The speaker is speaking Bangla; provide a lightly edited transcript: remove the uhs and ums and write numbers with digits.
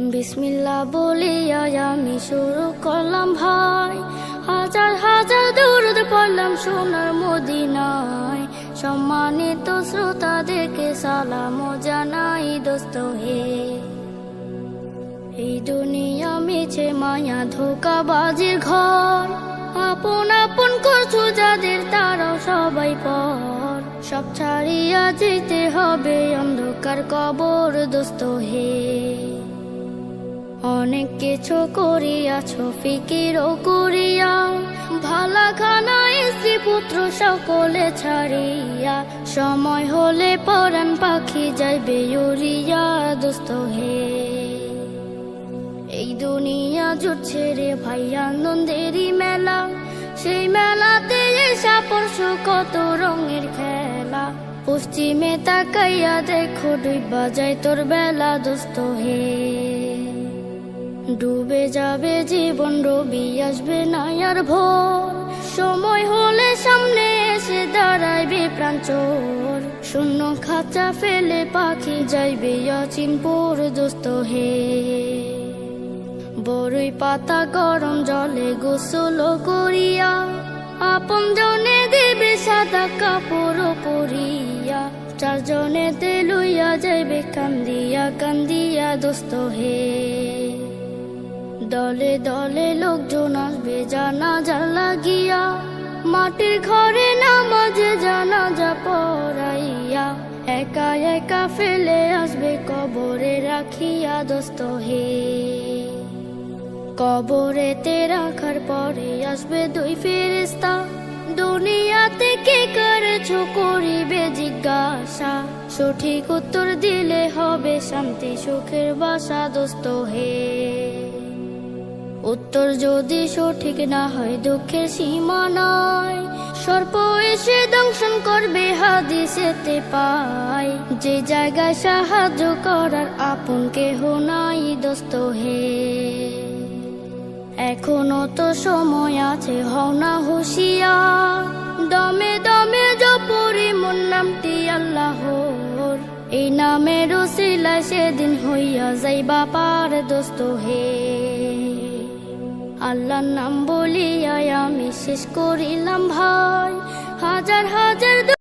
বিসমিল্লাহ বলিয়া আমি শুরু করলাম ভাই, হাজার হাজার দরুদ পড়লাম সোনার মদিনায়। সম্মানিত শ্রোতাদেরকে সালাম জানাই দোস্ত হে। এই দুনিয়া মিছে মায়া ধোঁকাবাজির ঘর, আপন আপন করছো যাদের তারাও সবাই পর। সব ছাড়িয়া যেতে হবে অন্ধকার কবর দোস্ত হে। অনেক কিছু করিয়াছ ফিকিরও করিয়া, ভালা খানা স্ত্রী পুত্র সকলে ছাড়িয়া। সময় হলে পরাণ পাখি যাইবে উড়িয়া দোস্ত হে। এই দুনিয়া জুটছে রে ভাই আনন্দেরই মেলা, সেই মেলাতে এসা পরশু কত রঙের খেলা। পশ্চিমে তাকাইয়া দেখো ডুইবা যায় তোর বেলা দোস্ত হে। ডুবে যাবে জীবন রবি আসবে না আর ভোর, সময় হলে সামনে এসে দাঁড়াইবে প্রাণ চোর। শূন্য খাঁচা ফেলে পাখি যাইবে অচিনপুর দোস্ত হে। বড়ই পাতা গরম জলে গোসল করিয়া, আপন জনে দেবে সাদা কাপড় পরিয়া। চারজনেতে লইয়া যাইবে কান্দিয়া কান্দিয়া দোস্ত হে। দলে দলে লোকজন আসবে জানাজার লাগিয়া, মাটির ঘরে নামাজে জানাজা পড়াইয়া। একা একা ফেলে আসবে কবরে রাখিয়া দোস্ত হে। কবরেতে রাখার পরে আসবে দুই ফেরেশতা, দুনিয়াতে কে করেছো করিবে জিজ্ঞাসা। সঠিক উত্তর দিলে হবে শান্তি সুখের বাসা দোস্ত হে। উত্তর যদি সঠিক না হয় দুঃখের সীমা নাই, সর্প এসে দংশন করবে হাদিসেতে পাই। যে জায়গায় সাহায্য করার আপন কেহ নাই দোস্ত হে। এখনো তো সময় আছে, হও না হুঁশিয়ার। দমে দমে জপরি মন নামটি আল্লাহর, এই নামের উসিলায় সেদিন হইয়া যাইবা পার দোস্ত হে। আল্লাহর নাম বলিয়া আমি শেষ করিলাম ভাই, হাজার হাজার